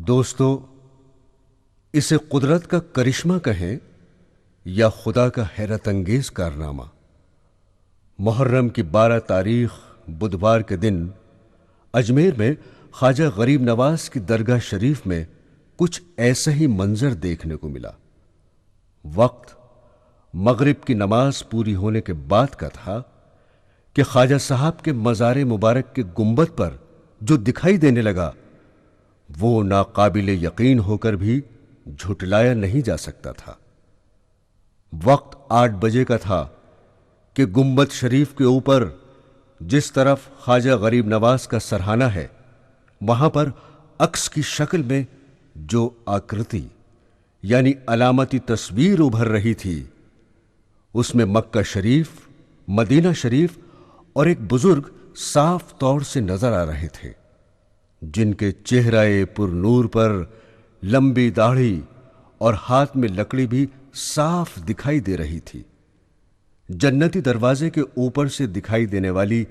دوستو، اسے قدرت کا کرشمہ کہیں یا خدا کا حیرت انگیز کارنامہ، محرم کی 12 تاریخ بدھوار کے دن اجمیر میں خواجہ غریب نواز کی درگاہ شریف میں کچھ ایسا ہی منظر دیکھنے کو ملا۔ وقت مغرب کی نماز پوری ہونے کے بعد کا تھا کہ خواجہ صاحب کے مزار مبارک کے گنبد پر جو دکھائی دینے لگا وہ ناقابل یقین ہو کر بھی جھٹلایا نہیں جا سکتا تھا۔ وقت 8 بجے کا تھا کہ گنبد شریف کے اوپر جس طرف خواجہ غریب نواز کا سرہانہ ہے، وہاں پر عکس کی شکل میں جو آکرتی یعنی علامتی تصویر ابھر رہی تھی، اس میں مکہ شریف، مدینہ شریف اور ایک بزرگ صاف طور سے نظر آ رہے تھے، جن کے چہرہ پر نور پر لمبی داڑھی اور ہاتھ میں لکڑی بھی صاف دکھائی دے رہی تھی۔ جنتی دروازے کے اوپر سے دکھائی دینے والی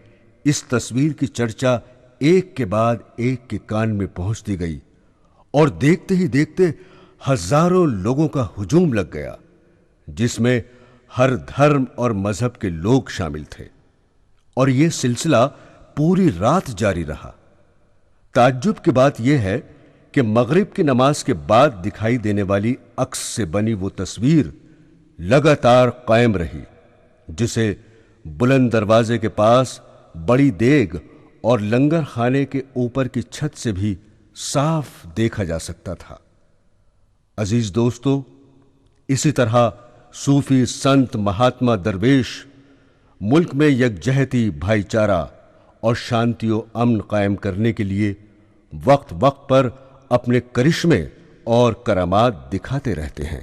اس تصویر کی چرچا ایک کے بعد ایک کے کان میں پہنچتی گئی اور دیکھتے ہی دیکھتے ہزاروں لوگوں کا ہجوم لگ گیا، جس میں ہر دھرم اور مذہب کے لوگ شامل تھے، اور یہ سلسلہ پوری رات جاری رہا۔ تعجب کی بات یہ ہے کہ مغرب کی نماز کے بعد دکھائی دینے والی عکس سے بنی وہ تصویر لگاتار قائم رہی، جسے بلند دروازے کے پاس بڑی دیگ اور لنگر خانے کے اوپر کی چھت سے بھی صاف دیکھا جا سکتا تھا۔ عزیز دوستو، اسی طرح صوفی سنت مہاتما درویش ملک میں یکجہتی، بھائی چارہ اور شانتی و امن قائم کرنے کے لیے وقت وقت پر اپنے کرشمے اور کرامات دکھاتے رہتے ہیں۔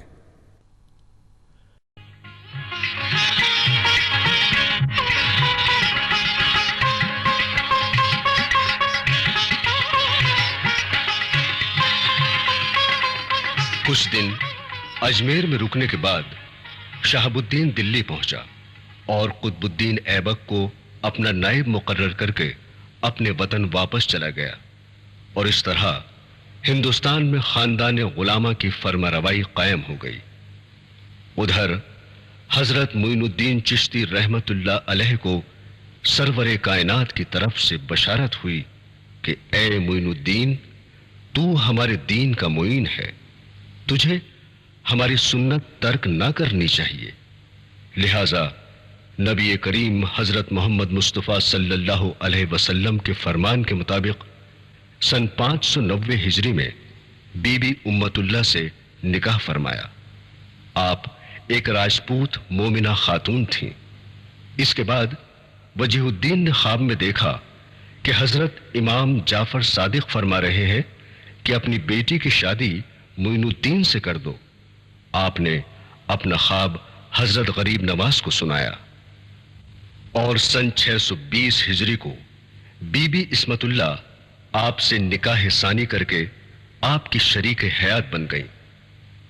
کچھ دن اجمیر میں رکنے کے بعد شہاب الدین دلی پہنچا اور قطب الدین ایبک کو اپنا نائب مقرر کر کے اپنے وطن واپس چلا گیا، اور اس طرح ہندوستان میں خاندان غلامہ کی فرما روائی قائم ہو گئی۔ ادھر حضرت معین الدین چشتی رحمت اللہ علیہ کو سرور کائنات کی طرف سے بشارت ہوئی کہ اے معین الدین، تو ہمارے دین کا معین ہے، تجھے ہماری سنت ترک نہ کرنی چاہیے۔ لہذا نبی کریم حضرت محمد مصطفیٰ صلی اللہ علیہ وسلم کے فرمان کے مطابق سن 590 ہجری میں بی بی امت اللہ سے نکاح فرمایا۔ آپ ایک راجپوت مومنہ خاتون تھیں۔ اس کے بعد وجیہ الدین نے خواب میں دیکھا کہ حضرت امام جعفر صادق فرما رہے ہیں کہ اپنی بیٹی کی شادی معین الدین سے کر دو۔ آپ نے اپنا خواب حضرت غریب نواز کو سنایا، اور سن 620 ہجری کو بی بی عصمت اللہ آپ سے نکاح ثانی کر کے آپ کی شریک حیات بن گئیں۔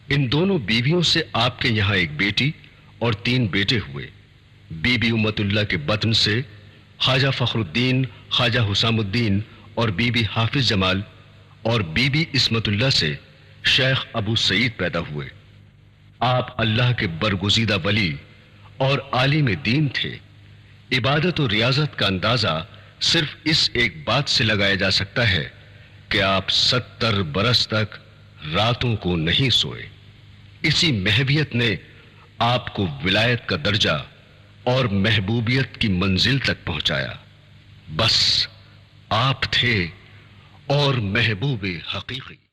ان دونوں بیویوں سے آپ کے یہاں ایک بیٹی اور 3 بیٹے ہوئے۔ بی بی امت اللہ کے بطن سے خواجہ فخر الدین، خواجہ حسام الدین اور بی بی حافظ جمال، اور بی بی عصمت اللہ سے شیخ ابو سعید پیدا ہوئے۔ آپ اللہ کے برگزیدہ ولی اور عالم دین تھے۔ عبادت و ریاضت کا اندازہ صرف اس ایک بات سے لگایا جا سکتا ہے کہ آپ 70 برس تک راتوں کو نہیں سوئے۔ اسی محبیت نے آپ کو ولایت کا درجہ اور محبوبیت کی منزل تک پہنچایا۔ بس آپ تھے اور محبوب حقیقی۔